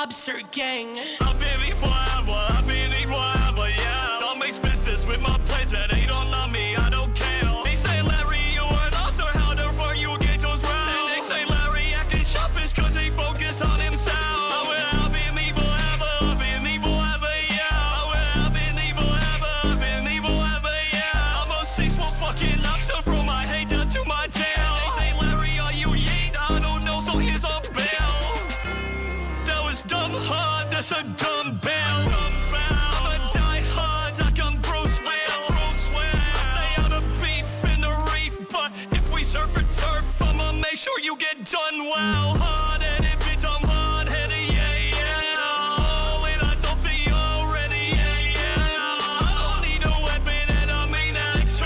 lobster gang. I've been here forever, I've been here forever, yeah. Don't make business with my place that they don't love me, I don't care. They say, Larry, you an officer, how the fuck you get those rounds? And they say, Larry acting selfish cause he focus on himself. I've been here forever, I've been here forever, yeah. I've been here forever, I've been here forever, yeah. I'm a 6'1" fucking lobster from my head down to my tail. They say, Larry, are you yeet? I don't know, so here's a bill. That was dumb hard, that's a dumbbell. I'ma die hard like I'm Bruce Will. I stay out of beef in the reef, but if we surf and turf, I'ma make sure you get done well. Hard-headed bitch, I'm hard-headed, yeah, yeah. Oh, and I don't feel already, yeah, yeah. I don't need a weapon and I mean that too,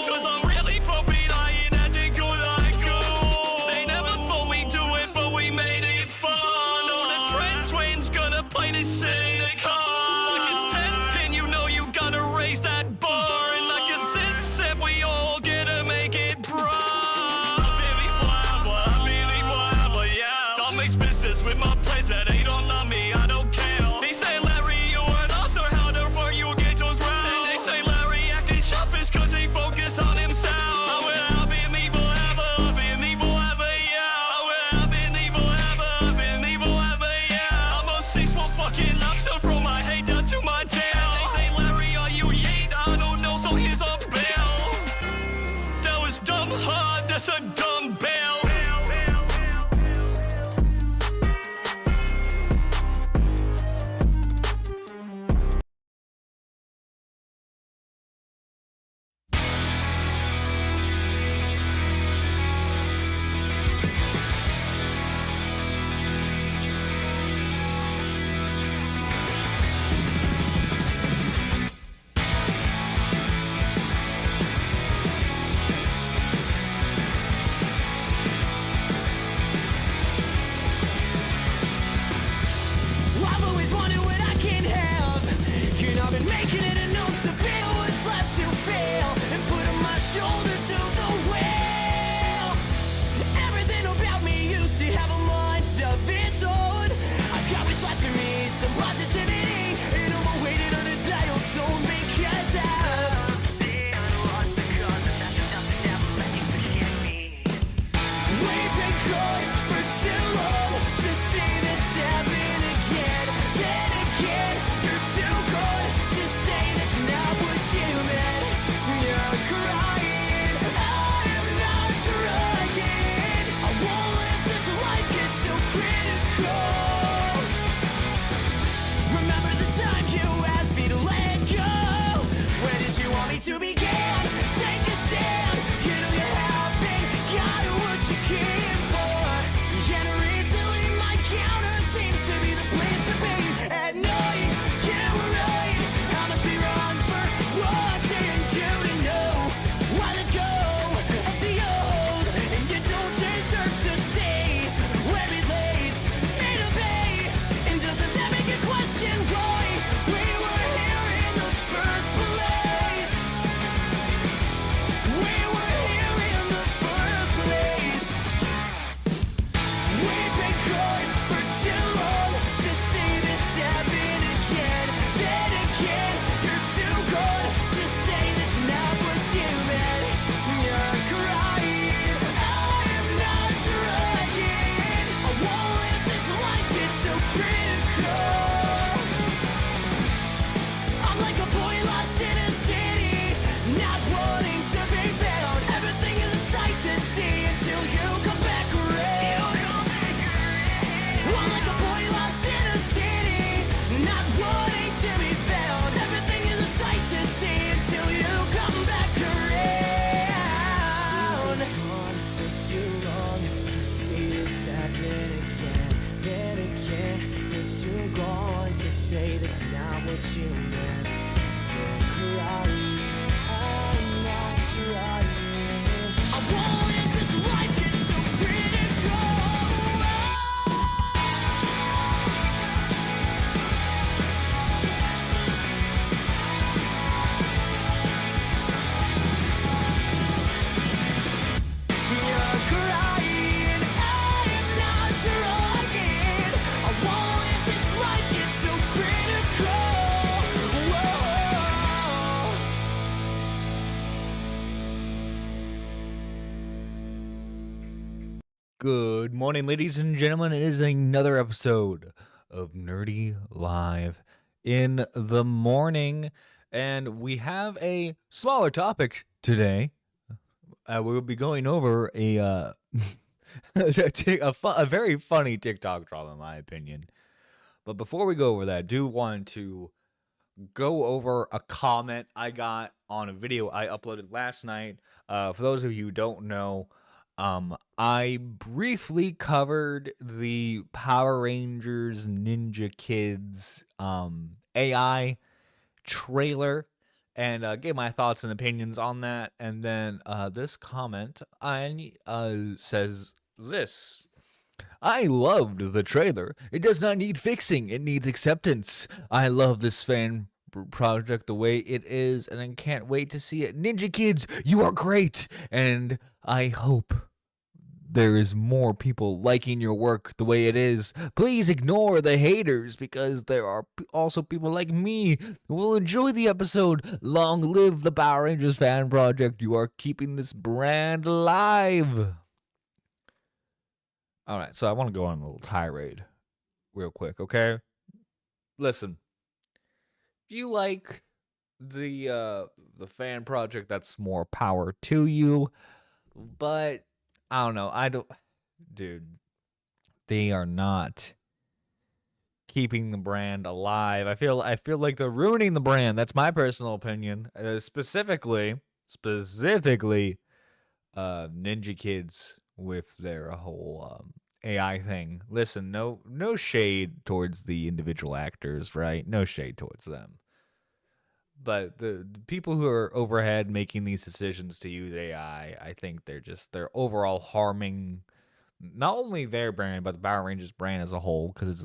cause I'm really pumping iron and they good like glue. They never thought we'd do it, but we made it fun. Oh, the Trent Twins gonna play this shit they call. Like it's 10 pin, you know you gotta raise that bar. And like a sis said, we all gotta make it bra. I've been here forever, I've been here forever, yeah. Don't make business with my place that they don't love me, I don't care. They say, Larry, you an officer, how the fuck you get those rounds? And they say, Larry acting selfish cause he focus on himself. I've been here forever, I've been here forever, yeah. I've been here forever, I've been here forever, yeah. I'm a 6'1" fucking lobster from my head down to my tail. They say, Larry, are you yeet? I don't know, so here's a bill. That was dumb hard, that's a dumbbell. I've always wanted what I can't have. You know I've been making it a note to feel what's left to fail and putting my shoulder to the wheel. Everything about me used to have a mind of its own. I got what's left in me, some positivity, and I'm awaited on a dial tone because I've been lost because of nothing that was letting me hit me. We've been good for too long to see this happen again. Then again, you're too good to say that's not what you meant. You're crying, I am not trying. I won't let this life get so critical. Remember the time you asked me to let go. Where did you want me to begin? Take a stand. You know you have been, got what you came for. And recently my counter seems to be the place to be at night. You were right, I must be wrong for wanting you to know. Why let go of the old, and you don't deserve to see where it leads me to be. And doesn't that make you question why we were here in the first place? We were here in the first place. We've been good for too long to see this happen again. Then again, you're too good to say that's not what you meant. You're crying, I am not trying. I won't let this life get so critical. I'm like a boy lost in a city, not wanting to be found. Everything is a sight to see until you come back around. I'm like a boy lost in a city, not wanting to be found. Everything is a sight to see until you come back around. Gone for too long to see this happen again. Then again, you're too gone to say that's not what you meant. You're crying, I'm not trying. I won't let this life get so critical. You're crying, I am not trying. I won't let this Good morning, ladies and gentlemen. It is another episode of Nerdy Live in the morning, and we have a smaller topic today. We'll be going over a very funny TikTok drama, in my opinion. But before we go over that, I do want to go over a comment I got on a video I uploaded last night. For those of you who don't know, I briefly covered the Power Rangers Ninja Kids AI trailer and gave my thoughts and opinions on that. And then this comment says this. I loved the trailer. It does not need fixing. It needs acceptance. I love this fan project the way it is, and I can't wait to see it. Ninja Kids, you are great, and I hope there is more people liking your work the way it is. Please ignore the haters, because there are also people like me who will enjoy the episode. Long live the Power Rangers fan project. You are keeping this brand alive. All right, so I want to go on a little tirade real quick, okay? Listen, if you like the fan project, that's more power to you. But I don't know. Dude, they are not keeping the brand alive. I feel like they're ruining the brand. That's my personal opinion. Specifically, Ninja Kids with their whole AI thing. Listen, no shade towards the individual actors, right? No shade towards them. But the people who are overhead making these decisions to use AI, I think they're overall harming not only their brand but the Power Rangers brand as a whole. Because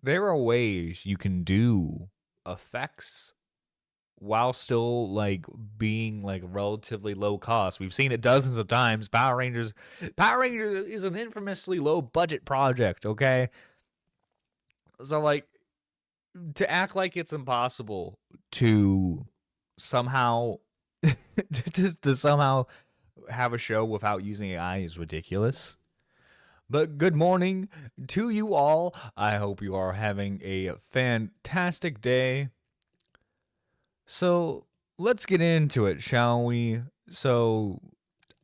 there are ways you can do effects while still like being like relatively low cost. We've seen it dozens of times. Power Rangers is an infamously low budget project. Okay, so like, to act like it's impossible to somehow to somehow have a show without using AI is ridiculous. But good morning to you all. I hope you are having a fantastic day. So let's get into it, shall we? So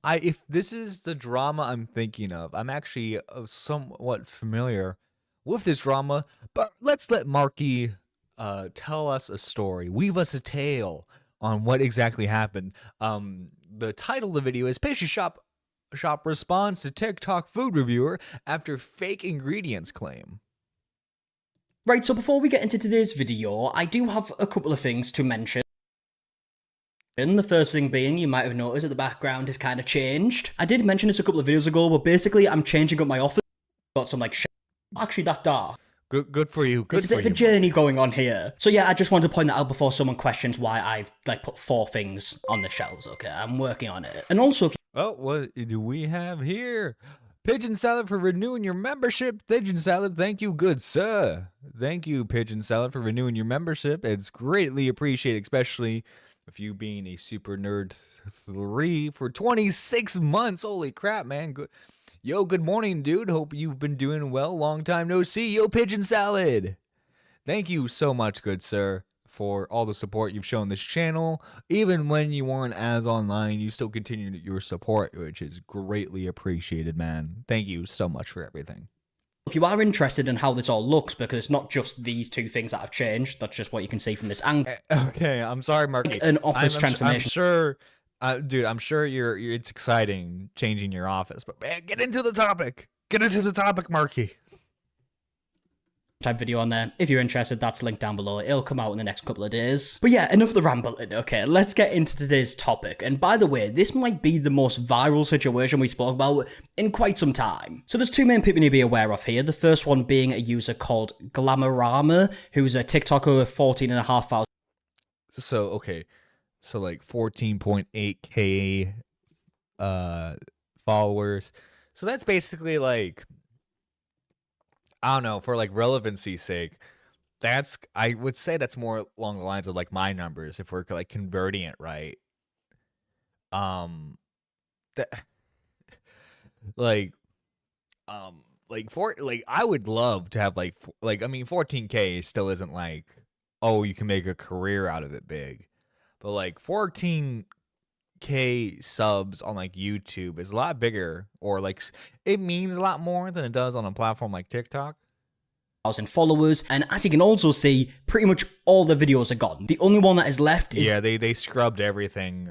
if this is the drama I'm thinking of, I'm actually somewhat familiar with this drama, but let's let Marky tell us a story, weave us a tale on what exactly happened. The title of the video is Pastry Shop responds to TikTok food reviewer after fake ingredients claim. Right, so before we get into today's video, I do have a couple of things to mention. The first thing being, you might have noticed that the background has kind of changed. I did mention this a couple of videos ago, but basically I'm changing up my office. Got some like actually that dark. Good for you. There's a bit of a journey going on here. So yeah, I just wanted to point that out before someone questions why I've like put 4 things on the shelves. Okay, I'm working on it. And also, what do we have here? Pigeon Salad for renewing your membership. Pigeon Salad, thank you, good sir. Thank you, Pigeon Salad, for renewing your membership. It's greatly appreciated, especially if you being a super nerd 3 for 26 months. Holy crap, man. Good. Yo, good morning, dude. Hope you've been doing well. Long time no see. Yo, Pigeon Salad. Thank you so much, good sir, for all the support you've shown this channel. Even when you weren't as online, you still continued your support, which is greatly appreciated, man. Thank you so much for everything. If you are interested in how this all looks, because it's not just these 2 things that have changed, that's just what you can see from this angle. Okay, I'm sorry, Mark. An office transformation. I'm sure, dude, I'm sure it's exciting changing your office, but man, get into the topic. Get into the topic, Marky. Type video on there. If you're interested, that's linked down below. It'll come out in the next couple of days. But yeah, enough of the rambling. Okay, let's get into today's topic. And by the way, this might be the most viral situation we spoke about in quite some time. So there's 2 main people you need to be aware of here. The first one being a user called Glamorama, who's a TikToker with 14,500. So, okay. So like 14.8K followers. So that's basically like, I don't know, for like relevancy's sake, I would say that's more along the lines of like my numbers if we're like converting it right. like I would love to have I mean 14K still isn't like, oh, you can make a career out of it big, but like 14K subs on like YouTube is a lot bigger, or like it means a lot more than it does on a platform like TikTok. Followers, and as you can also see, pretty much all the videos are gone. The only one that is left is they scrubbed everything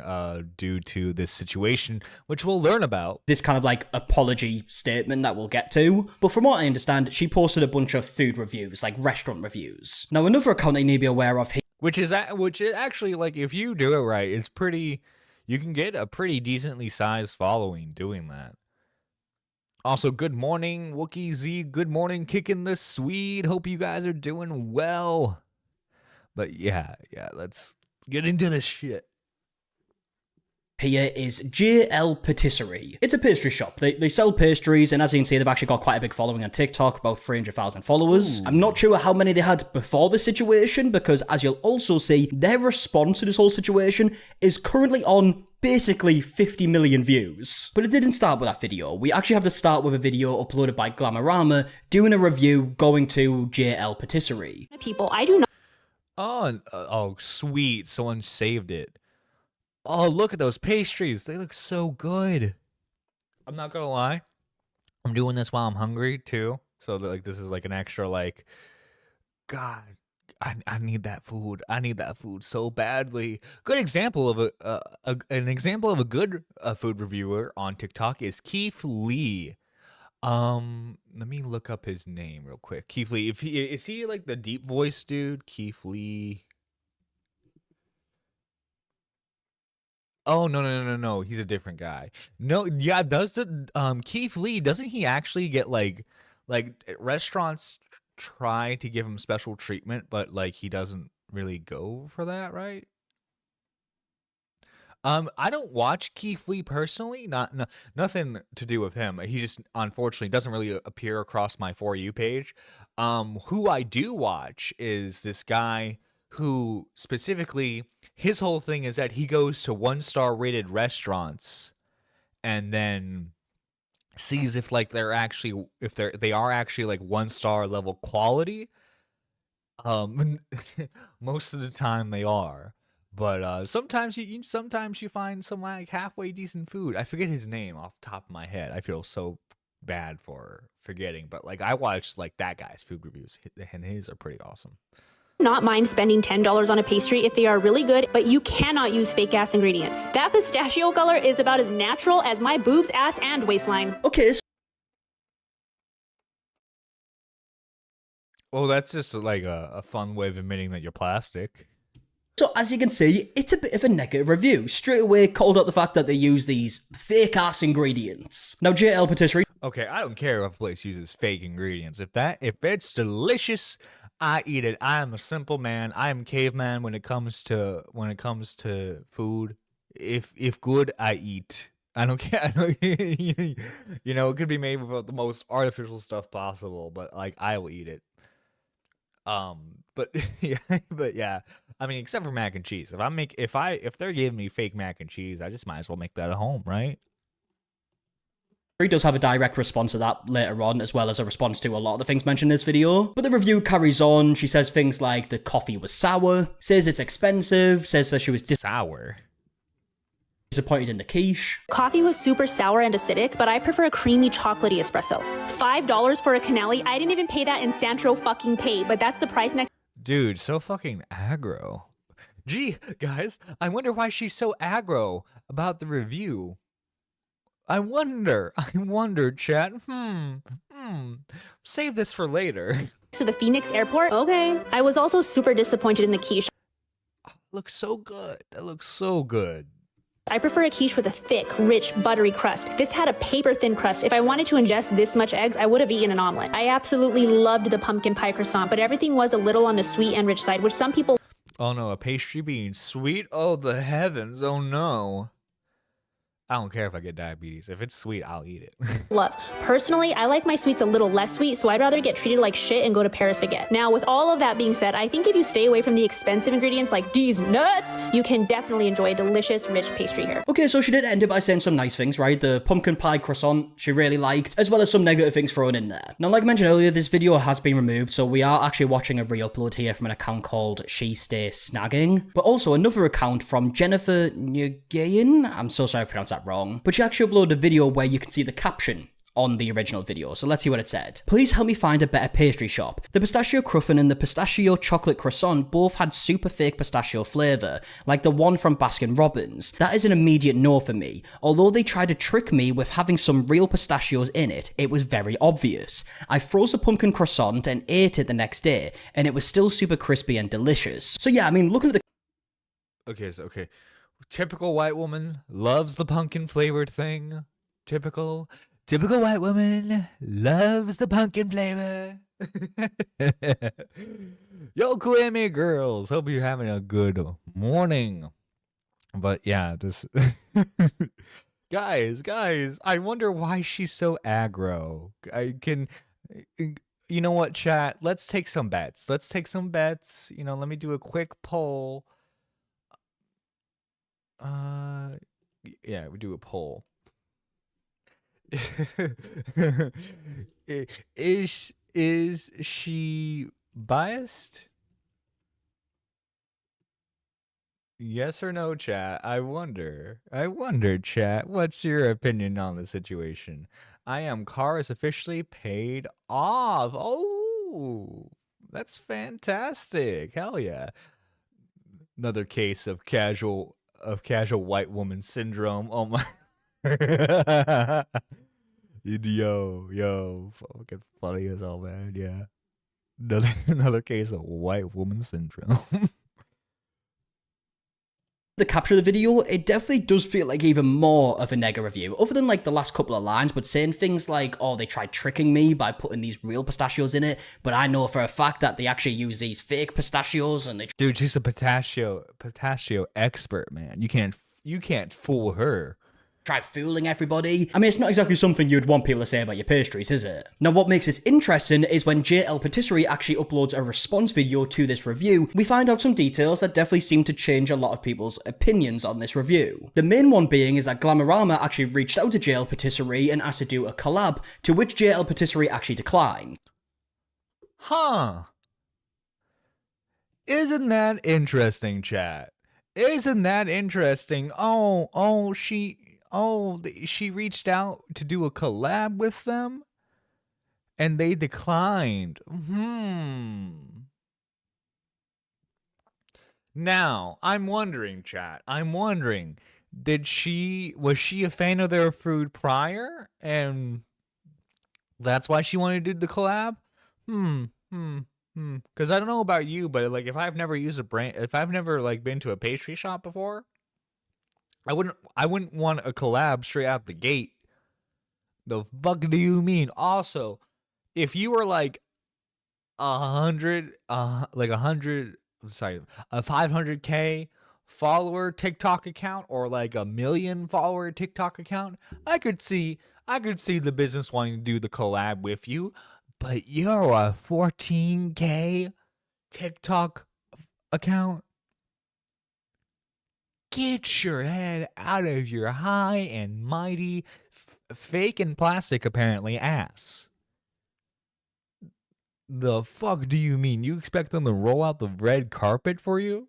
due to this situation, which we'll learn about. This kind of like apology statement that we'll get to. But from what I understand, she posted a bunch of food reviews, like restaurant reviews. Now, another account that you need to be aware of here, which is actually, like, if you do it right, it's pretty. You can get a pretty decently sized following doing that. Also, good morning, Wookie Z. Good morning, Kicking the Swede. Hope you guys are doing well. But yeah, let's get into this shit. Here is JL Patisserie. It's a pastry shop. They sell pastries, and as you can see, they've actually got quite a big following on TikTok, about 300,000 followers. Ooh. I'm not sure how many they had before the situation, because as you'll also see, their response to this whole situation is currently on basically 50 million views. But it didn't start with that video. We actually have to start with a video uploaded by Glamorama doing a review going to JL Patisserie. People, I do not. Oh, sweet. Someone saved it. Oh, look at those pastries. They look so good. I'm not gonna lie. I'm doing this while I'm hungry too. So like this is like an extra like, God, I need that food. I need that food so badly. Good example of an example of a good food reviewer on TikTok is Keith Lee. Let me look up his name real quick. Keith Lee. Is he like the deep voice dude? Keith Lee. Oh, no. He's a different guy. No, yeah, does the Keith Lee, doesn't he actually get like restaurants try to give him special treatment, but like he doesn't really go for that, right? I don't watch Keith Lee personally, nothing to do with him. He just unfortunately doesn't really appear across my For You page. Who I do watch is this guy who specifically, his whole thing is that he goes to 1-star rated restaurants and then sees if like they are actually like 1-star level quality. Most of the time they are, but sometimes you find some like halfway decent food. I forget his name off the top of my head. I feel so bad for forgetting, but like I watched like that guy's food reviews and his are pretty awesome. Not mind spending $10 on a pastry if they are really good, but you cannot use fake ass ingredients. That pistachio color is about as natural as my boobs, ass, and waistline. Okay. Well, that's just like a fun way of admitting that you're plastic. So as you can see, it's a bit of a negative review. Straight away called out the fact that they use these fake ass ingredients. Now JL Patisserie. Okay, I don't care if a place uses fake ingredients. If it's delicious, I eat it. I am a simple man. I am caveman when it comes to food. If good, I eat. I don't care. You know, it could be made with the most artificial stuff possible, but like I will eat it. But yeah. I mean, except for mac and cheese. If they're giving me fake mac and cheese, I just might as well make that at home, right? He does have a direct response to that later on, as well as a response to a lot of the things mentioned in this video. But the review carries on. She says things like the coffee was sour, says it's expensive, says that she was sour. Disappointed in the quiche. Coffee was super sour and acidic, but I prefer a creamy chocolatey espresso. $5 for a canali. I didn't even pay that in Santro fucking pay, but that's the price next. Dude, so fucking aggro. Gee, guys, I wonder why she's so aggro about the review. I wonder, chat. Save this for later. To the Phoenix airport? Okay. I was also super disappointed in the quiche. Looks so good. That looks so good. I prefer a quiche with a thick, rich, buttery crust. This had a paper-thin crust. If I wanted to ingest this much eggs, I would have eaten an omelet. I absolutely loved the pumpkin pie croissant, but everything was a little on the sweet and rich side, which some people... Oh no, a pastry being sweet? Oh, the heavens. Oh no. I don't care if I get diabetes. If it's sweet, I'll eat it. love. Personally, I like my sweets a little less sweet, so I'd rather get treated like shit and go to Paris to get. Now, with all of that being said, I think if you stay away from the expensive ingredients like these nuts, you can definitely enjoy a delicious, rich pastry here. Okay, so she did end it by saying some nice things, right? The pumpkin pie croissant she really liked, as well as some negative things thrown in there. Now, like I mentioned earlier, this video has been removed, so we are actually watching a re-upload here from an account called She Stay Snagging, but also another account from Jennifer Nguyen. I'm so sorry if I pronounced that wrong, but she actually uploaded a video where you can see the caption on the original video, so let's see what it said. Please help me find a better pastry shop. The pistachio cruffin and the pistachio chocolate croissant both had super fake pistachio flavour, like the one from Baskin Robbins. That is an immediate no for me. Although they tried to trick me with having some real pistachios in it, it was very obvious. I froze a pumpkin croissant and ate it the next day, and it was still super crispy and delicious. So yeah, I mean, looking at the Okay. Typical white woman loves the pumpkin flavored thing. Typical white woman loves the pumpkin flavor. Yo, cool anime girls. Hope you're having a good morning. But yeah, this guys, I wonder why she's so aggro. You know what, chat? Let's take some bets. You know, let me do a quick poll. Yeah, we do a poll. Is she biased? Yes or no, chat? I wonder, chat. What's your opinion on the situation? I am car is officially paid off. Oh, that's fantastic. Hell yeah. Another case of casual white woman syndrome. Oh my. Yo, fucking funny as all, man. Yeah. Another case of white woman syndrome. the capture of the video, it definitely does feel like even more of a nega review, other than like the last couple of lines, but saying things like, oh, they tried tricking me by putting these real pistachios in it, but I know for a fact that they actually use these fake pistachios and they... Dude, she's a pistachio expert, man. You can't fool her. Try fooling everybody. I mean, it's not exactly something you'd want people to say about your pastries, is it? Now, what makes this interesting is when JL Patisserie actually uploads a response video to this review, we find out some details that definitely seem to change a lot of people's opinions on this review. The main one being is that Glamorama actually reached out to JL Patisserie and asked to do a collab, to which JL Patisserie actually declined. Huh. Isn't that interesting, chat? Isn't that interesting? She reached out to do a collab with them and they declined. Now, I'm wondering, chat. Was she a fan of their food prior and that's why she wanted to do the collab? Because I don't know about you, but like if I've never like been to a pastry shop before, I wouldn't want a collab straight out the gate. The fuck do you mean? Also, if you were like a 500K follower TikTok account or like a 1 million follower TikTok account, I could see the business wanting to do the collab with you. But you're a 14K TikTok account? Get your head out of your high and mighty fake and plastic apparently ass. The fuck do you mean? You expect them to roll out the red carpet for you?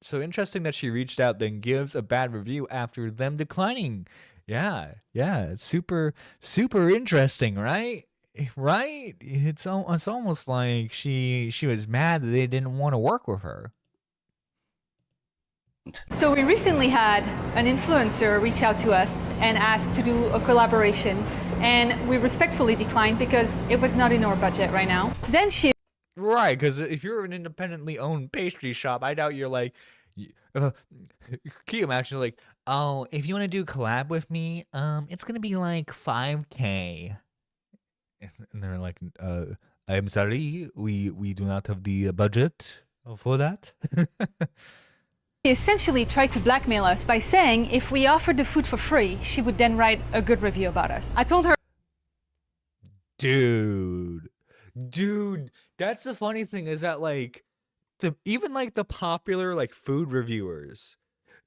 So interesting that she reached out then gives a bad review after them declining. Yeah, it's super interesting, right? Right? It's almost like she was mad that they didn't want to work with her. So we recently had an influencer reach out to us and asked to do a collaboration, and we respectfully declined because it was not in our budget right now. Then she... Right, because if you're an independently owned pastry shop, I doubt you're like... can you imagine like, oh, if you want to do a collab with me, it's going to be like 5K. And they're like, I'm sorry, we do not have the budget for that. She essentially tried to blackmail us by saying if we offered the food for free, she would then write a good review about us. I told her, Dude, that's the funny thing is that like even like the popular like food reviewers,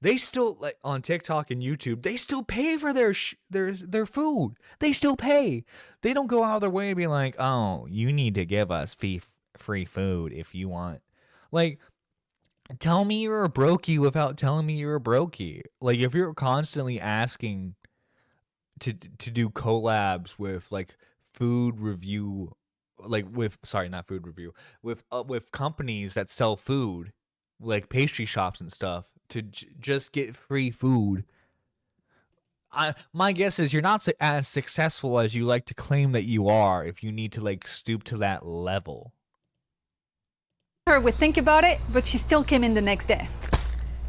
they still like on TikTok and YouTube, they still pay for their food. They still pay. They don't go out of their way to be like, oh, you need to give us free food if you want. Like, tell me you're a brokey without telling me you're a brokey. Like, if you're constantly asking to do collabs with like food review, like with not food review, with companies that sell food, like pastry shops and stuff, to just get free food. My guess is you're not as successful as you like to claim that you are if you need to like stoop to that level. her would think about it, but she still came in the next day.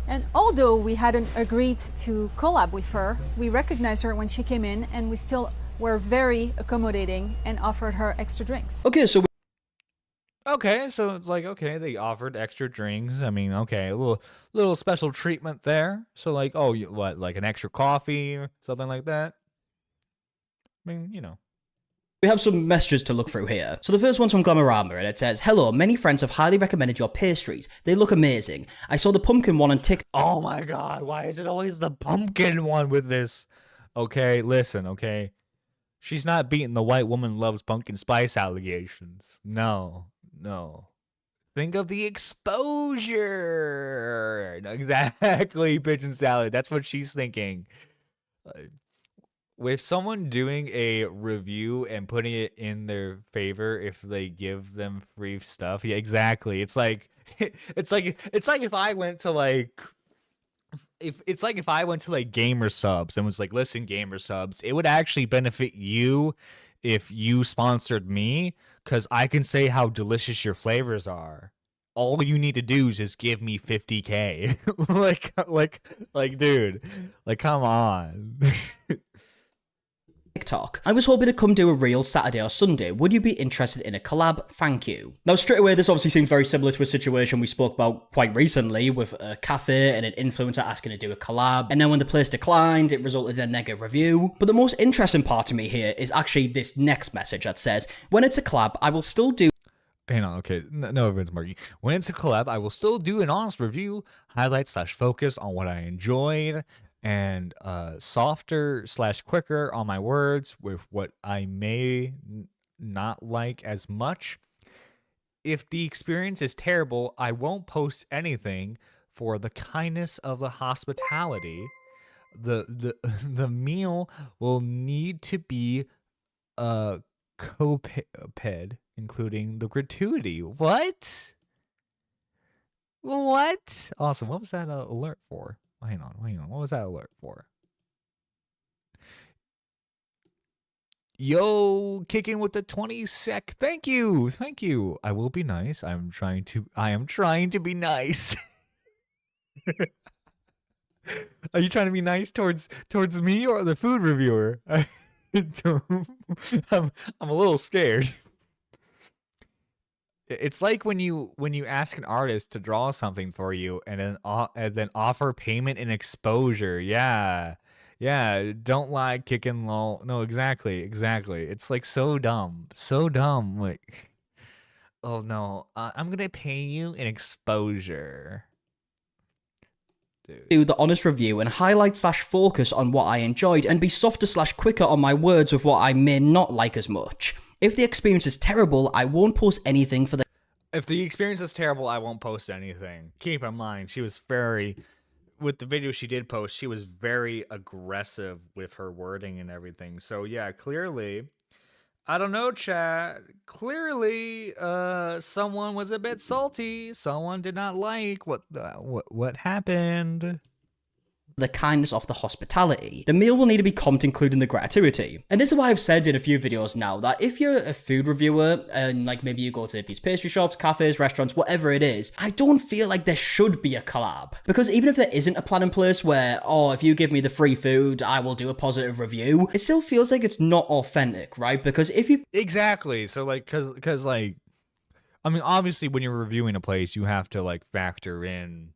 And although we hadn't agreed to collab with her, we recognized her when she came in, and we still were very accommodating and offered her extra drinks. Okay, so it's like, okay, they offered extra drinks. I mean, okay, a little special treatment there. So like, oh, what, like an extra coffee or something like that? I mean, you know. we have some messages to look through here. So the first one's from Glamorama, and it says, hello, many friends have highly recommended your pastries. They look amazing. I saw the pumpkin one on TikTok. Oh my god, why is it always the pumpkin one with this? Okay, listen, okay. She's not beating the white woman loves pumpkin spice allegations. No. Think of the exposure. Exactly, pigeon salad. That's what she's thinking. With someone doing a review and putting it in their favor if they give them free stuff, yeah, exactly. It's like if I went to like if I went to like Gamer Subs and was like, listen, Gamer Subs, it would actually benefit you if you sponsored me, because I can say how delicious your flavors are. All you need to do is just give me 50K. like, dude, like, come on. TikTok. I was hoping to come do a reel Saturday or Sunday. Would you be interested in a collab? Thank you. Now, straight away, this obviously seems very similar to a situation we spoke about quite recently with a cafe and an influencer asking to do a collab. And then when the place declined, it resulted in a negative review. But the most interesting part to me here is actually this next message that says, when it's a collab, I will still do... Hang on, okay, no offense, Marky. When it's a collab, I will still do an honest review, highlight/focus on what I enjoyed, and softer/quicker on my words with what I may not like as much. If the experience is terrible, I won't post anything for the kindness of the hospitality. The meal will need to be coped, including the gratuity. What? Awesome. What was that alert for? Hang on. What was that alert for? Yo, kicking with the 20 sec. Thank you. I will be nice. I am trying to be nice. Are you trying to be nice towards me or the food reviewer? I'm a little scared. It's like when you ask an artist to draw something for you and then offer payment and exposure. Yeah, don't lie, kicking low. No, exactly. It's like so dumb. Like, oh no, I'm gonna pay you in exposure. Do the honest review and highlight/focus on what I enjoyed and be softer/quicker on my words with what I may not like as much. If the experience is terrible, I won't post anything for the... If the experience is terrible, I won't post anything. Keep in mind, she was very... With the video she did post, she was very aggressive with her wording and everything. So yeah, clearly... I don't know, chat. Clearly, someone was a bit salty. Someone did not like what happened. The kindness of the hospitality. The meal will need to be comped, including the gratuity. And this is why I've said in a few videos now that if you're a food reviewer and like maybe you go to these pastry shops, cafes, restaurants, whatever it is, I don't feel like there should be a collab. Because even if there isn't a plan in place where, oh, if you give me the free food, I will do a positive review, it still feels like it's not authentic, right? Because if you... Exactly. So like, cause like, I mean, obviously when you're reviewing a place, you have to like factor in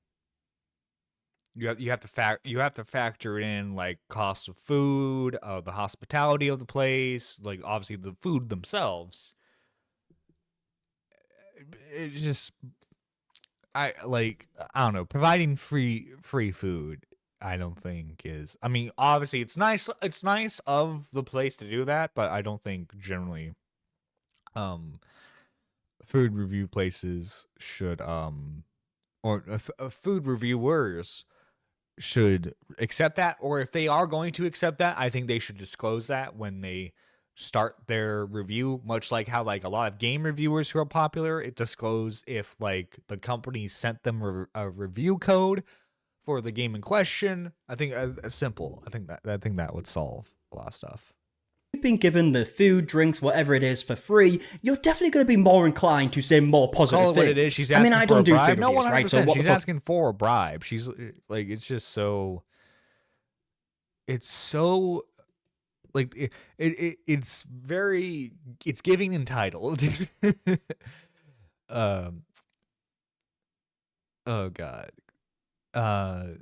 you have to factor in like cost of food, the hospitality of the place, like obviously the food themselves. It just I don't know, providing free food I don't think is, I mean, obviously it's nice of the place to do that, but I don't think generally um food review places should or food reviewers should accept that, or if they are going to accept that, I think they should disclose that when they start their review, much like how like a lot of game reviewers who are popular, it disclose if like the company sent them a review code for the game in question. I think simple. I think that would solve a lot of stuff. You've been given the food, drinks, whatever it is for free, you're definitely going to be more inclined to say more positive Call it things. what it is. She's asking I for don't a do bribe. food No, reviews, 100%. right? So what She's the fuck? asking for a bribe. She's like, it's just so. It's so. Like it's very, it's giving entitled. um. Oh God. But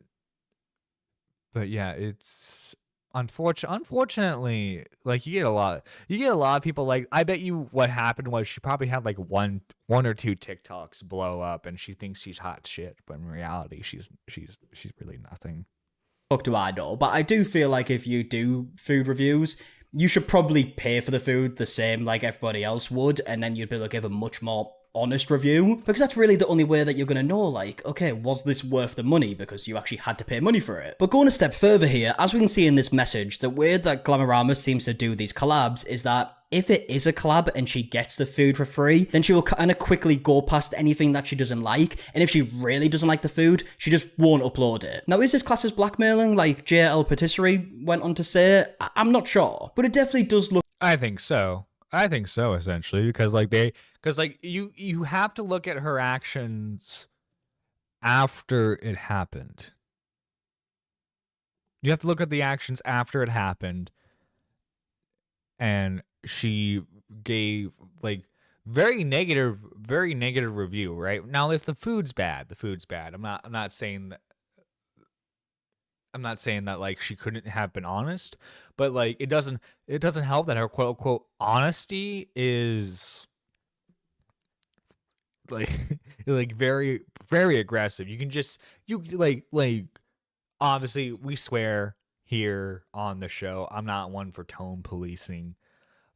yeah, it's unfortunately, like you get a lot of people, like I bet you what happened was she probably had like one or two TikToks blow up and she thinks she's hot shit, but in reality she's really nothing. Fuck do I know? But I do feel like if you do food reviews, you should probably pay for the food the same like everybody else would, and then you'd be able to give a much more honest review, because that's really the only way that you're going to know, like, okay, was this worth the money, because you actually had to pay money for it. But going a step further here, as we can see in this message, the way that Glamorama seems to do these collabs is that if it is a collab and she gets the food for free, then she will kind of quickly go past anything that she doesn't like, and if she really doesn't like the food, she just won't upload it. Now, is this classed as blackmailing, like JL Patisserie went on to say? I'm not sure, but it definitely does look. I think so, essentially, because you have to look at her actions after it happened. You have to look at the actions after it happened, and she gave like very negative review, right? Now, if the food's bad, I'm not saying that like she couldn't have been honest, but like it doesn't help that her quote unquote honesty is like like very aggressive. You can just like obviously we swear here on the show. I'm not one for tone policing,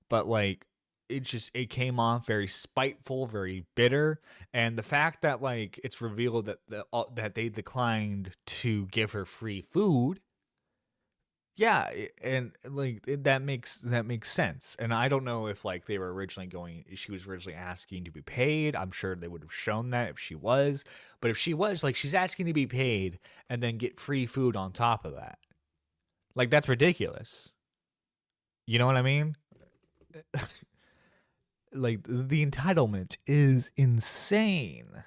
but like it came off very spiteful, very bitter, and the fact that like it's revealed that that they declined to give her free food, yeah, and like that makes sense. And I don't know if like she was originally asking to be paid. I'm sure they would have shown that if she was, but if she was, like, she's asking to be paid and then get free food on top of that, like that's ridiculous. You know what I mean? Like the entitlement is insane.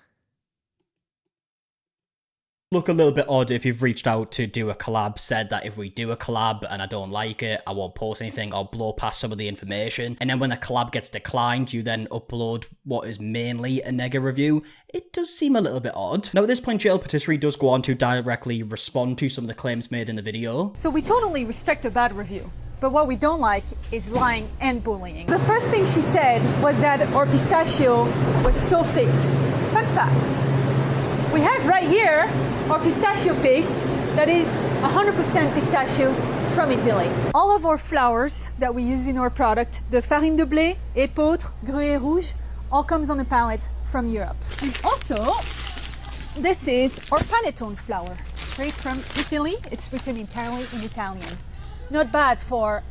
Look a little bit odd if you've reached out to do a collab, said that if we do a collab and I don't like it, I won't post anything, I'll blow past some of the information, and then when the collab gets declined, you then upload what is mainly a nega review. It does seem a little bit odd. Now, at this point, JL Patisserie does go on to directly respond to some of the claims made in the video. So we totally respect a bad review. But what we don't like is lying and bullying. The first thing she said was that our pistachio was so faked. Fun fact, we have right here our pistachio paste that is 100% pistachios from Italy. All of our flours that we use in our product, the farine de blé, épeautre, gruyère rouge, all comes on a pallet from Europe. And also, this is our panettone flour, straight from Italy. It's written entirely in Italian. Not bad for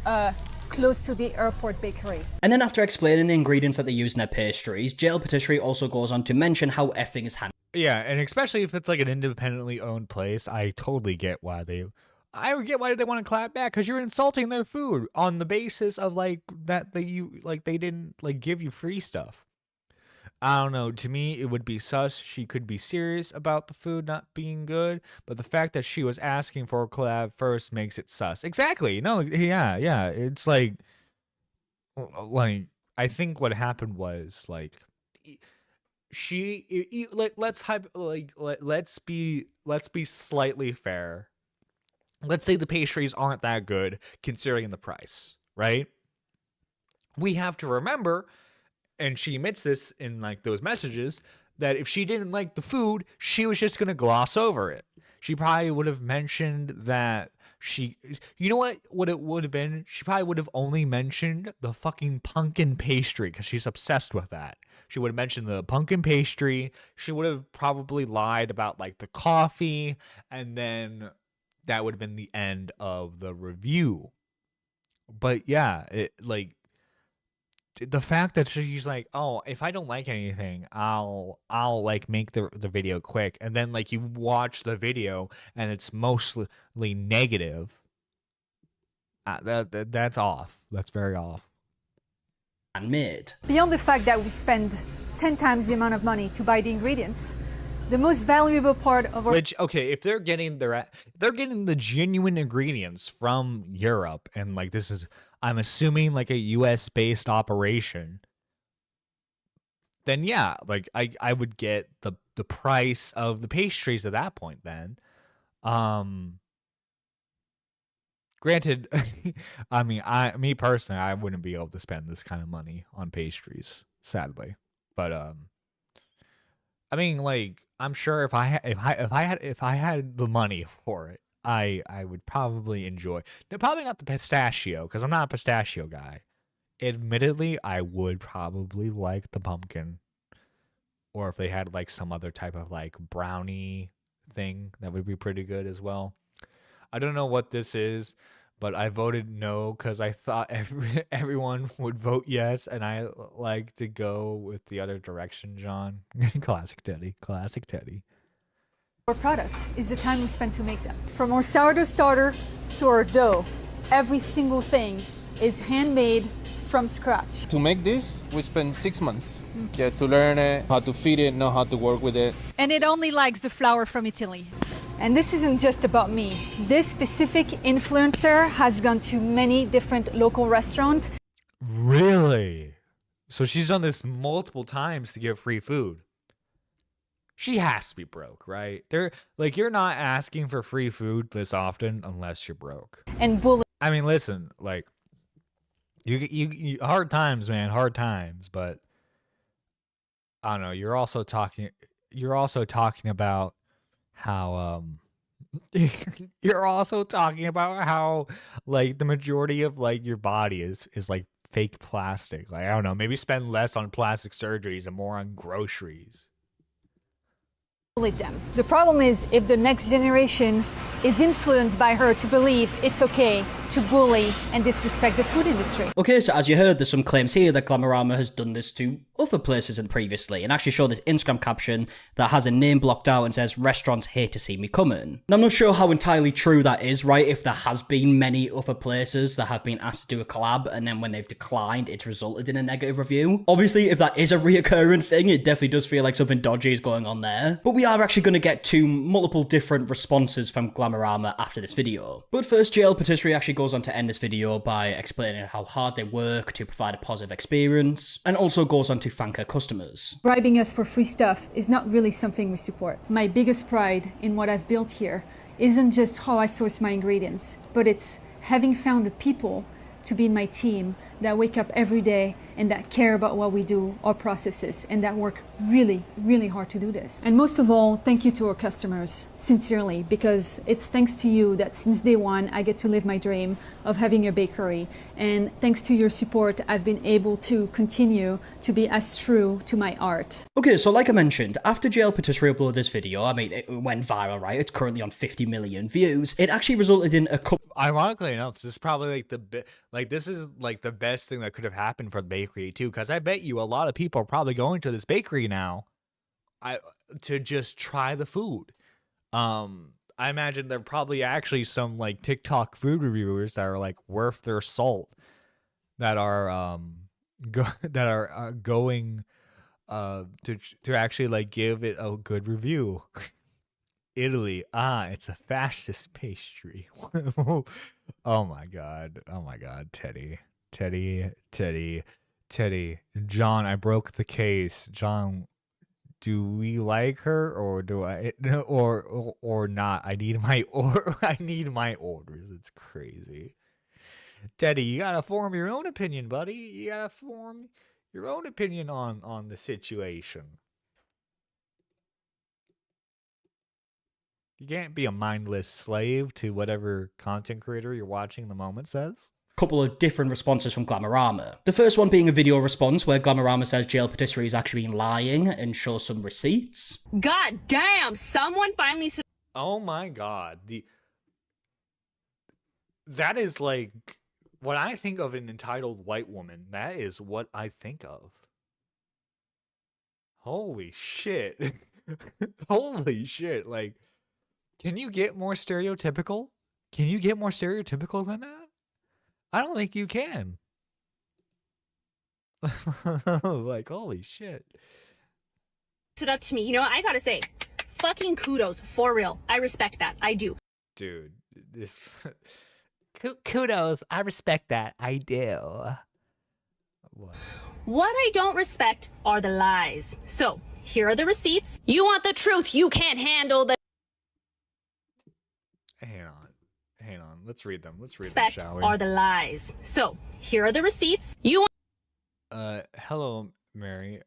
close to the airport bakery. And then after explaining the ingredients that they use in their pastries, JL Patisserie also goes on to mention how effing is handled. Yeah, and especially if it's like an independently owned place, I totally get why they want to clap back, because you're insulting their food on the basis of like that they didn't like give you free stuff. I don't know. To me, it would be sus. She could be serious about the food not being good, but the fact that she was asking for a collab first makes it sus. Exactly. No, yeah. It's like I think what happened was like let's be slightly fair. Let's say the pastries aren't that good considering the price, right? We have to remember, and she admits this in like those messages, that if she didn't like the food, she was just gonna gloss over it. She probably would have mentioned that you know what it would have been? She probably would have only mentioned the fucking pumpkin pastry because she's obsessed with that. She would have mentioned the pumpkin pastry. She would have probably lied about like the coffee, and then that would have been the end of the review. But yeah, it like the fact that she's like, oh, if I don't like anything, I'll like make the video quick, and then like you watch the video and it's mostly negative. That's off. That's very off. And made. Beyond the fact that we spend 10 times the amount of money to buy the ingredients, the most valuable part of our if they're getting the genuine ingredients from Europe, and like this is, I'm assuming, like a US based operation, then yeah, like I would get the price of the pastries at that point then. Granted, I mean, me personally, I wouldn't be able to spend this kind of money on pastries, sadly. But I mean, like, I'm sure if I had the money for it, I would probably enjoy. No, probably not the pistachio, because I'm not a pistachio guy. Admittedly, I would probably like the pumpkin, or if they had like some other type of like brownie thing, that would be pretty good as well. I don't know what this is, but I voted no because I thought everyone would vote yes, and I like to go with the other direction, John. Classic Teddy. Classic Teddy. Our product is the time we spend to make them. From our sourdough starter to our dough, every single thing is handmade from scratch. To make this, we spent 6 months. Yeah, to learn it, how to feed it, know how to work with it. And it only likes the flour from Italy. And this isn't just about me. This specific influencer has gone to many different local restaurants. Really? So she's done this multiple times to get free food. She has to be broke, right? You're not asking for free food this often unless you're broke. And bully. I mean, listen, like, you hard times, man, hard times. But I don't know. You're also talking about how you're also talking about how like the majority of like your body is like fake plastic. Like, I don't know, maybe spend less on plastic surgeries and more on groceries. Them. The problem is if the next generation is influenced by her to believe it's okay to bully and disrespect the food industry. Okay, so as you heard, there's some claims here that Glamorama has done this to other places and previously, and actually show this Instagram caption that has a name blocked out and says, "Restaurants hate to see me coming." Now, I'm not sure how entirely true that is, right? If there has been many other places that have been asked to do a collab, and then when they've declined, it's resulted in a negative review. Obviously, if that is a reoccurring thing, it definitely does feel like something dodgy is going on there. But we are actually going to get to multiple different responses from Glamorama after this video. But first, JL Patisserie actually goes on to end this video by explaining how hard they work to provide a positive experience, and also goes on to thank her customers. Bribing us for free stuff is not really something we support. My biggest pride in what I've built here isn't just how I source my ingredients, but it's having found the people to be in my team that wake up every day and that care about what we do, our processes, and that work really, really hard to do this. And most of all, thank you to our customers, sincerely, because it's thanks to you that since day one, I get to live my dream of having a bakery. And thanks to your support, I've been able to continue to be as true to my art. Okay, so like I mentioned, after JL Patisserie uploaded this video, I mean, it went viral, right? It's currently on 50 million views. It actually resulted in a couple... Ironically enough, this is probably this is like the best thing that could have happened for the bakery too, because I bet you a lot of people are probably going to this bakery now to just try the food. I imagine there are probably actually some like TikTok food reviewers that are like worth their salt that are going to actually like give it a good review. Italy, it's a fascist pastry. Oh my god, Teddy. John, I broke the case. John, do we like her or do I or not? I need my I need my orders. It's crazy. Teddy, you gotta form your own opinion, buddy. You gotta form your own opinion on the situation. You can't be a mindless slave to whatever content creator you're watching the moment says. Couple of different responses from Glamorama. The first one being a video response where Glamorama says jail patisserie is actually been lying and shows some receipts. God damn, someone finally should. Oh my god. That is like, when I think of an entitled white woman, that is what I think of. Holy shit. Holy shit. Like, can you get more stereotypical? Can you get more stereotypical than that? I don't think you can. Like, holy shit. Stood up to me. You know what? I gotta say, fucking kudos. For real. I respect that. I do. Dude, this... Kudos. I respect that. I do. What? What I don't respect are the lies. So, here are the receipts. You want the truth. You can't handle the Hang on. Let's read them. respect Shall we? are the lies. So, here are the receipts. You want Hello, Mary.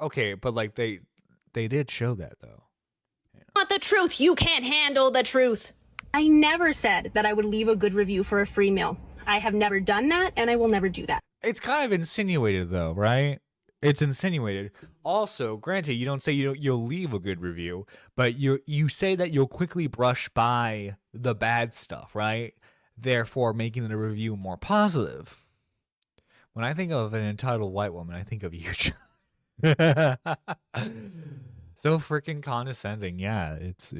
Okay, but like they did show that though. the truth. You can't handle the truth. I never said that I would leave a good review for a free meal. I have never done that, and I will never do that. It's kind of insinuated though, right? It's insinuated. Also, granted, you don't say you'll leave a good review, but you say that you'll quickly brush by the bad stuff, right? Therefore, making the review more positive. When I think of an entitled white woman, I think of you. So freaking condescending. Yeah, it's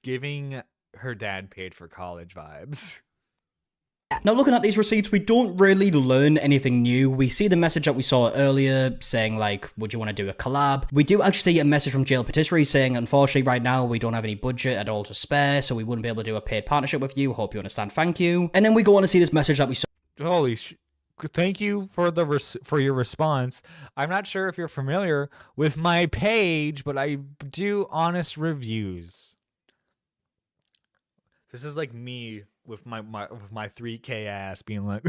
giving her dad paid for college vibes. Now, looking at these receipts, we don't really learn anything new. We see the message that we saw earlier saying, like, would you want to do a collab? We do actually get a message from Jail Patisserie saying, unfortunately, right now, we don't have any budget at all to spare, so we wouldn't be able to do a paid partnership with you. Hope you understand. Thank you. And then we go on to see this message that we saw. Holy thank you for for your response. I'm not sure if you're familiar with my page, but I do honest reviews. This is like me with my 3K ass being like,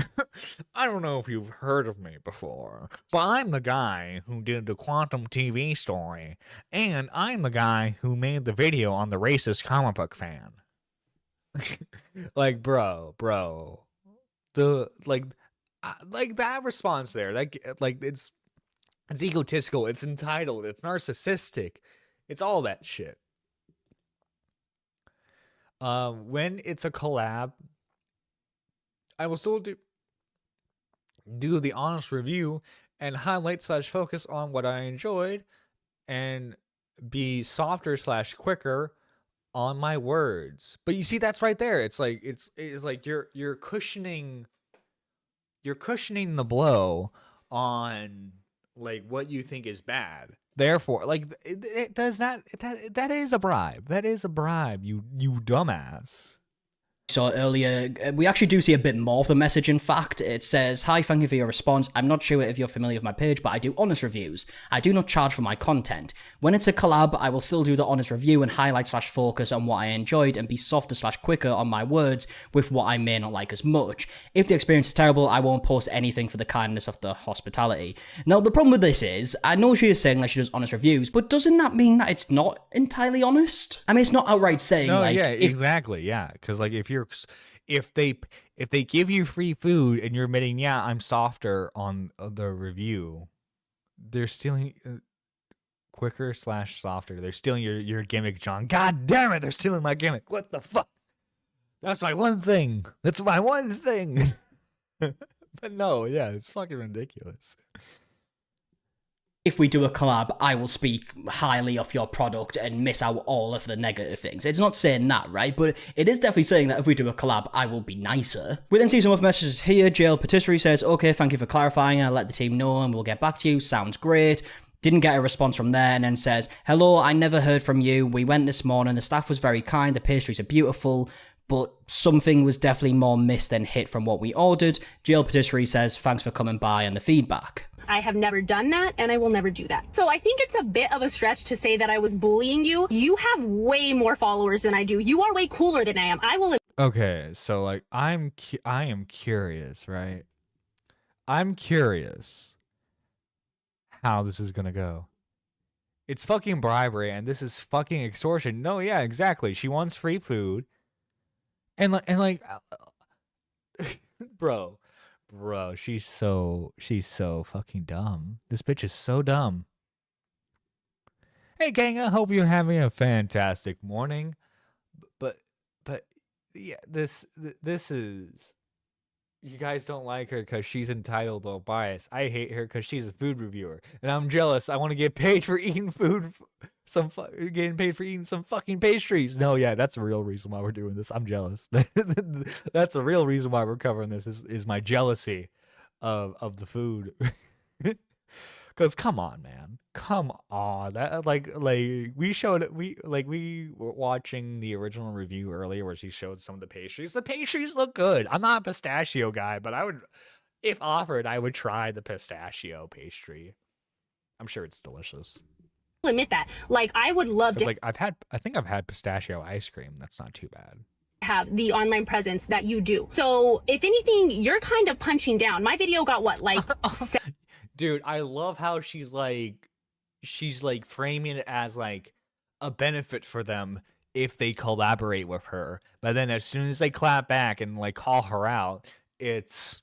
I don't know if you've heard of me before, but I'm the guy who did the Quantum TV story, and I'm the guy who made the video on the racist comic book fan. Like, bro, like that response there, like it's egotistical, it's entitled, it's narcissistic, it's all that shit. When it's a collab, I will still do the honest review and highlight / focus on what I enjoyed and be softer / quicker on my words. But you see, that's right there. It's like you're cushioning the blow on like what you think is bad. Therefore, like it does not. That is a bribe. That is a bribe. You dumbass. saw earlier, we actually do see a bit more of the message. In fact, it says, "Hi, thank you for your response. I'm not sure if you're familiar with my page, but I do honest reviews. I do not charge for my content. When it's a collab, I will still do the honest review and highlight / focus on what I enjoyed and be softer / quicker on my words with what I may not like as much. If the experience is terrible, I won't post anything for the kindness of the hospitality." Now, the problem with this is, I know she is saying that she does honest reviews, but doesn't that mean that it's not entirely honest? I mean, it's not outright saying, no, like... yeah, exactly, yeah. Because, like, if they give you free food and you're admitting, yeah, I'm softer on the review, they're stealing quicker / softer. They're stealing your gimmick, John. God damn it, they're stealing my gimmick. What the fuck? That's my one thing. That's my one thing. But no, yeah, it's fucking ridiculous. If we do a collab, I will speak highly of your product and miss out all of the negative things. It's not saying that, right? But it is definitely saying that if we do a collab, I will be nicer. We then see some other messages here. Jail Patisserie says, "Okay, thank you for clarifying. I'll let the team know and we'll get back to you. Sounds great." Didn't get a response from there, and then says, "Hello, I never heard from you. We went this morning. The staff was very kind. The pastries are beautiful, but something was definitely more missed than hit from what we ordered." Jail Patisserie says, "Thanks for coming by and the feedback." I have never done that, and I will never do that. So I think it's a bit of a stretch to say that I was bullying you. You have way more followers than I do. You are way cooler than I am. I will. Okay, so like I am curious, right? I'm curious how this is gonna go. It's fucking bribery, and this is fucking extortion. No, yeah, exactly. She wants free food, and like, bro, she's so fucking dumb. This bitch is so dumb. Hey, gang, I hope you're having a fantastic morning. But yeah, this is. You guys don't like her because she's entitled or biased. I hate her because she's a food reviewer, and I'm jealous. I want to get paid for eating food. Getting paid for eating some fucking pastries. No, yeah, that's the real reason why we're doing this. I'm jealous. That's the real reason why we're covering this. Is my jealousy of the food. Cause come on, man, come on. That like we were watching the original review earlier where she showed some of the pastries. The pastries look good. I'm not a pistachio guy, but I would, if offered, I would try the pistachio pastry. I'm sure it's delicious. Admit that. Like, I would love to. Like I think I've had pistachio ice cream. That's not too bad. Have the online presence that you do. So if anything, you're kind of punching down. My video got what, like. Dude, I love how she's like framing it as like a benefit for them if they collaborate with her. But then as soon as they clap back and like call her out, it's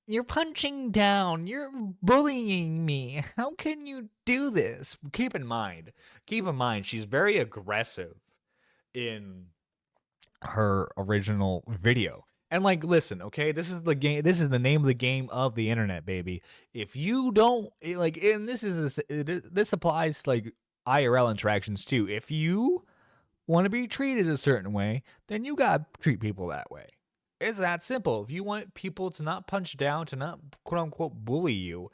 you're punching down, you're bullying me. How can you do this? Keep in mind, she's very aggressive in her original video. And like, listen, okay, this is the game. This is the name of the game of the internet, baby. If you don't like, and this applies to like IRL interactions too. If you want to be treated a certain way, then you gotta treat people that way. It's that simple. If you want people to not punch down, to not quote unquote bully you,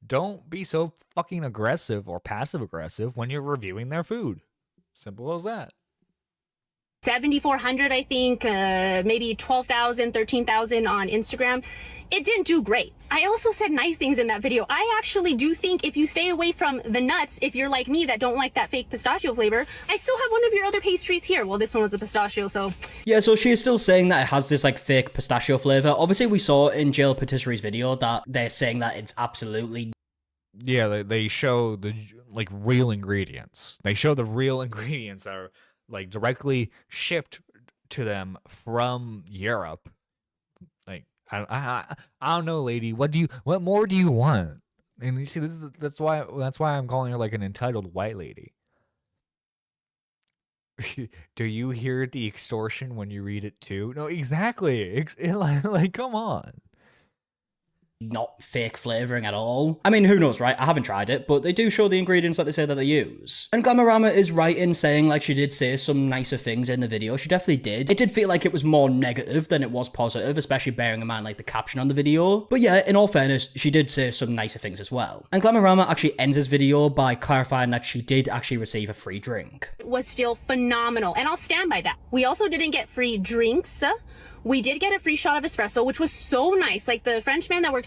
don't be so fucking aggressive or passive aggressive when you're reviewing their food. Simple as that. 7,400, I think, maybe 12,000, 13,000 on Instagram. It didn't do great. I also said nice things in that video. I actually do think if you stay away from the nuts, if you're like me that don't like that fake pistachio flavor, I still have one of your other pastries here. Well, this one was a pistachio, so. Yeah, so she is still saying that it has this like fake pistachio flavor. Obviously, we saw in Jill Patisserie's video that they're saying that it's absolutely. Yeah, they show the like real ingredients. They show the real ingredients that are like directly shipped to them from Europe. Like I don't know, lady. What more do you want? And you see, that's why I'm calling her like an entitled white lady. Do you hear the extortion when you read it too? No, exactly. Like, come on. Not fake flavoring at all. I mean, who knows, right? I haven't tried it, but they do show the ingredients that they say that they use. And Glamorama is right in saying like she did say some nicer things in the video. She definitely did. It did feel like it was more negative than it was positive, especially bearing in mind like the caption on the video. But yeah, in all fairness, she did say some nicer things as well. And Glamorama actually ends his video by clarifying that she did actually receive a free drink. It was still phenomenal, and I'll stand by that. We also didn't get free drinks. We did get a free shot of espresso, which was so nice. Like the Frenchman that works.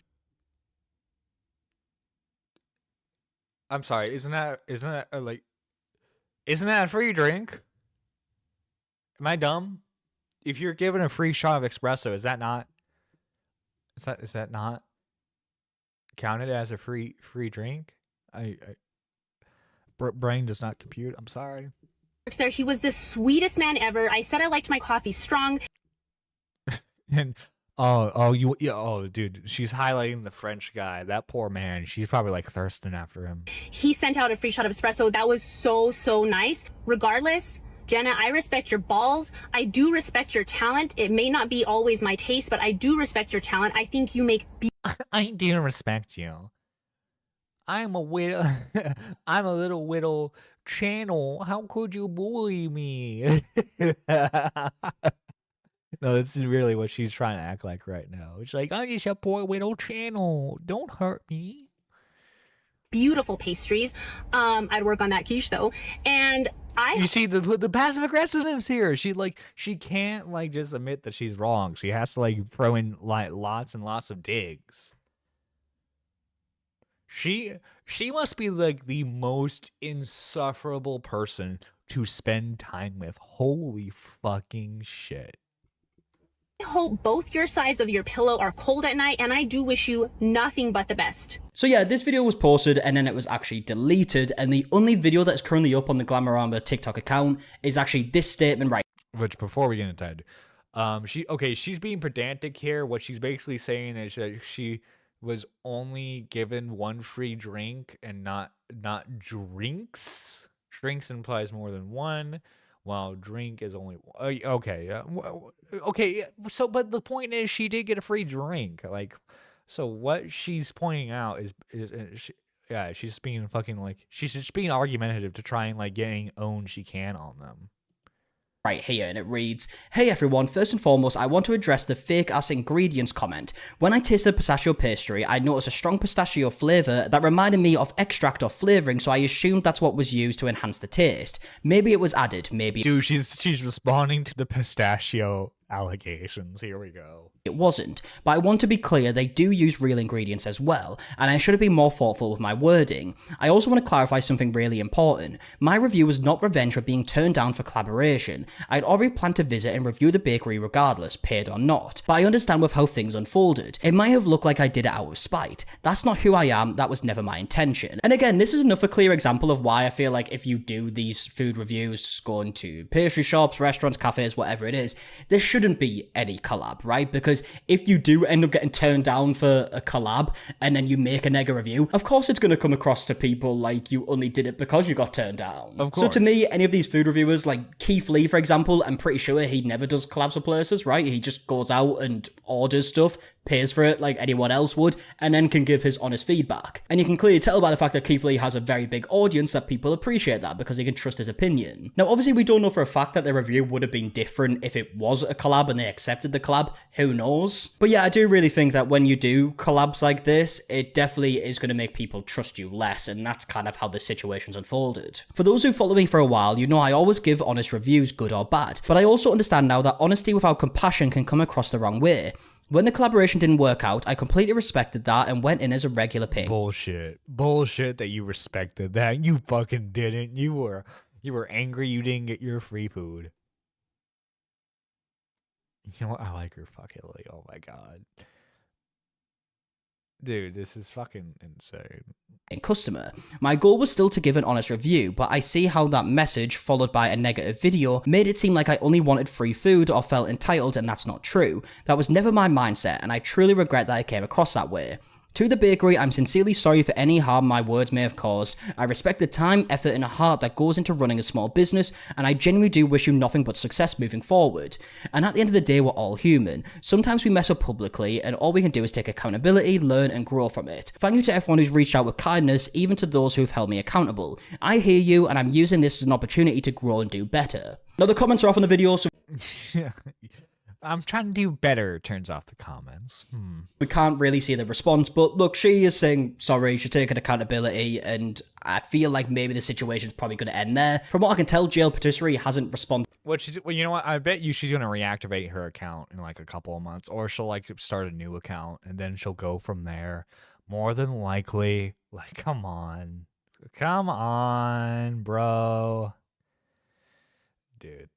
I'm sorry. Isn't that a free drink? Am I dumb? If you're given a free shot of espresso, is that not counted as a free drink? Brain does not compute. I'm sorry. There, he was the sweetest man ever. I said I liked my coffee strong. And dude, she's highlighting the French guy. That poor man. She's probably like thirsting after him. He sent out a free shot of espresso. That was so nice. Regardless, Jenna, I respect your balls. I do respect your talent. It may not be always my taste, but I do respect your talent. I think you make. I do respect you. I'm a widow. I'm a little widow channel. How could you bully me? No, this is really what she's trying to act like right now. It's like, I'm just a poor widow channel. Don't hurt me. Beautiful pastries. I'd work on that quiche though. And you see the passive aggressiveness here. She can't like just admit that she's wrong. She has to like throw in like lots and lots of digs. She must be like the most insufferable person to spend time with. Holy fucking shit. I hope both your sides of your pillow are cold at night, and I do wish you nothing but the best. So yeah, this video was posted and then it was actually deleted, and the only video that's currently up on the Glamorama TikTok account is actually this statement right. Which, before we get into that, she's being pedantic here. What she's basically saying is that she was only given one free drink and not drinks. Drinks implies more than one, while drink is only okay. So, but the point is, she did get a free drink. Like, so what she's pointing out is she's being fucking like, she's just being argumentative to try and like getting own she can on them. Right here, and it reads, "Hey everyone, first and foremost, I want to address the fake ass ingredients comment. When I tasted the pistachio pastry, I noticed a strong pistachio flavour that reminded me of extract or flavouring, so I assumed that's what was used to enhance the taste. Maybe it was added, maybe..." Dude, she's responding to the pistachio allegations. Here we go. It wasn't, but I want to be clear, they do use real ingredients as well, and I should have been more thoughtful with my wording. I also want to clarify something really important. My review was not revenge for being turned down for collaboration. I'd already planned to visit and review the bakery regardless, paid or not, but I understand with how things unfolded. It might have looked like I did it out of spite. That's not who I am, that was never my intention. And again, this is another clear example of why I feel like if you do these food reviews, going to pastry shops, restaurants, cafes, whatever it is, there shouldn't be any collab, right? Because if you do end up getting turned down for a collab and then you make a nega review, of course it's going to come across to people like you only did it because you got turned down. Of course. So to me, any of these food reviewers, like Keith Lee, for example, I'm pretty sure he never does collabs with places, right? He just goes out and orders stuff, pays for it like anyone else would, and then can give his honest feedback. And you can clearly tell by the fact that Keith Lee has a very big audience that people appreciate that because they can trust his opinion. Now, obviously, we don't know for a fact that the review would have been different if it was a collab and they accepted the collab. Who knows? But yeah, I do really think that when you do collabs like this, it definitely is going to make people trust you less, and that's kind of how this situation's unfolded. For those who follow me for a while, you know I always give honest reviews, good or bad, but I also understand now that honesty without compassion can come across the wrong way. When the collaboration didn't work out, I completely respected that and went in as a regular ping. Bullshit that you respected that. You fucking didn't. You were angry you didn't get your free food. You know what? I like her fucking like, oh my god. Dude, this is fucking insane. Customer. My goal was still to give an honest review, but I see how that message, followed by a negative video, made it seem like I only wanted free food or felt entitled, and that's not true. That was never my mindset, and I truly regret that I came across that way. To the bakery, I'm sincerely sorry for any harm my words may have caused. I respect the time, effort, and heart that goes into running a small business, and I genuinely do wish you nothing but success moving forward. And at the end of the day, we're all human. Sometimes we mess up publicly, and all we can do is take accountability, learn, and grow from it. Thank you to everyone who's reached out with kindness, even to those who've held me accountable. I hear you, and I'm using this as an opportunity to grow and do better. Now, the comments are off on the video, so I'm trying to do better, turns off the comments. we can't really see the response, but look, she is saying sorry, she's taking accountability, and I feel like maybe the situation's probably going to end there. From what I can tell, Jail Patisserie hasn't responded. Well, you know what? I bet you she's gonna reactivate her account in like a couple of months, or she'll like start a new account and then she'll go from there. More than likely, like, come on, bro, dude,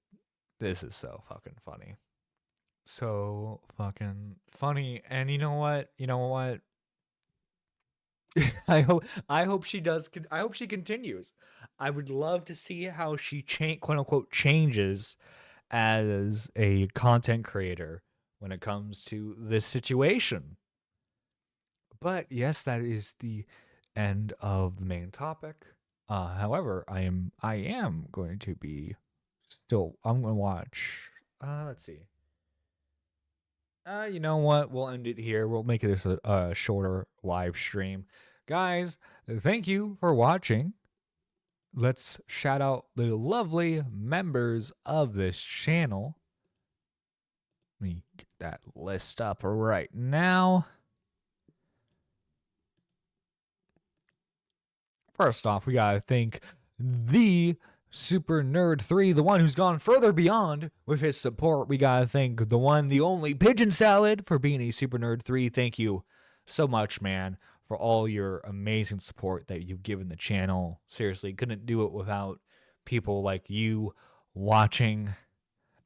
this is so fucking funny. So fucking funny. And you know what? I hope she does. I hope she continues. I would love to see how she quote unquote changes as a content creator when it comes to this situation. But yes, that is the end of the main topic. However, I am going to be I'm going to watch. Let's see. You know what? We'll end it here. We'll make this a shorter live stream. Guys, thank you for watching. Let's shout out the lovely members of this channel. Let me get that list up right now. First off, we gotta thank the Super Nerd 3, the one who's gone further beyond with his support. We gotta thank the one, the only Pigeon Salad for being a Super Nerd 3. Thank you so much, man, for all your amazing support that you've given the channel. Seriously, couldn't do it without people like you watching.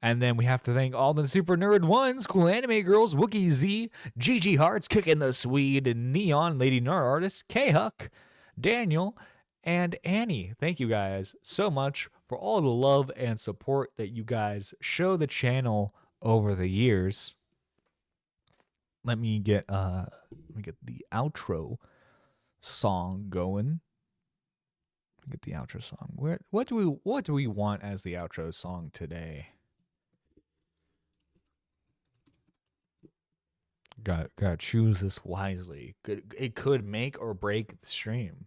And then we have to thank all the super nerd ones, Cool Anime Girls, Wookie Z, GG Hearts, Kicking the Swede, Neon, Lady Nerd Artist, K-Huck, Daniel, and Annie. Thank you guys so much for all the love and support that you guys show the channel over the years. Let me get the outro song going. Get the outro song. What do we want as the outro song today? Gotta choose this wisely. It could make or break the stream.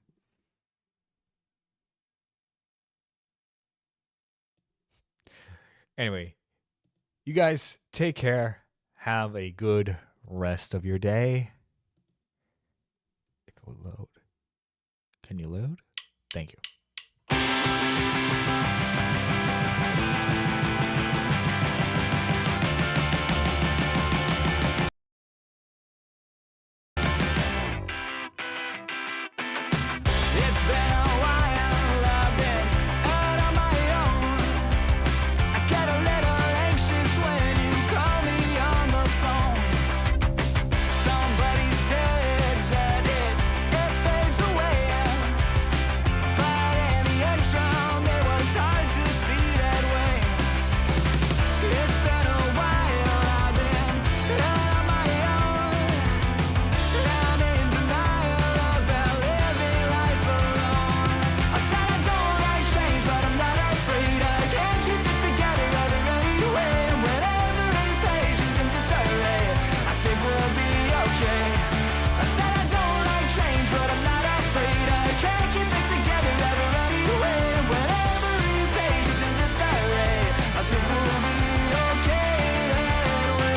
Anyway, you guys take care. Have a good rest of your day. If it will load. Can you load? Thank you. It's been a while, I've been out on my own. I get a little anxious when you call me on the phone. Somebody said that it fades away, but in the interim it was hard to see that way. It's been a while, I've been out on my own. I'm in denial about living life alone. I said I don't like change, but I'm not afraid. I can't keep it together anyway. When every page is in disarray, I think we'll be okay. I said I don't like change, but I'm not afraid. I can't keep it together anyway. When every page is in disarray, I think we'll be okay that way.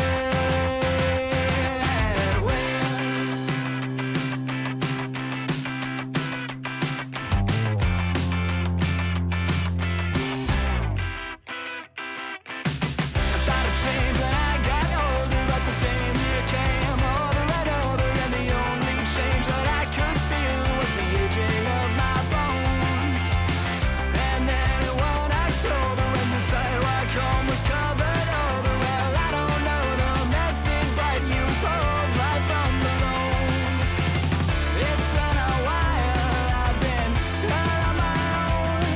I thought I'd change when I got older, but the same year came over and over, and the only change that I could feel was the aging of my bones. And then one October, when the sidewalk home was covered over, well, I don't know the method, but you pulled right from the loan. It's been a while, I've been out on my own.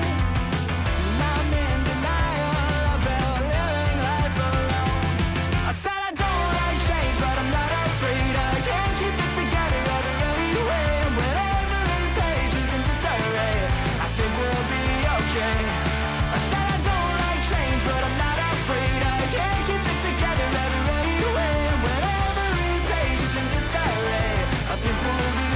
I'm in denial about living life alone. I said I don't like change, but I'm not afraid. I can't keep it together anyway. When every page is in disarray, I think we'll be okay. I said I don't like change, but I'm not afraid. I can't keep it together anyway. When every page is in disarray, I think we'll be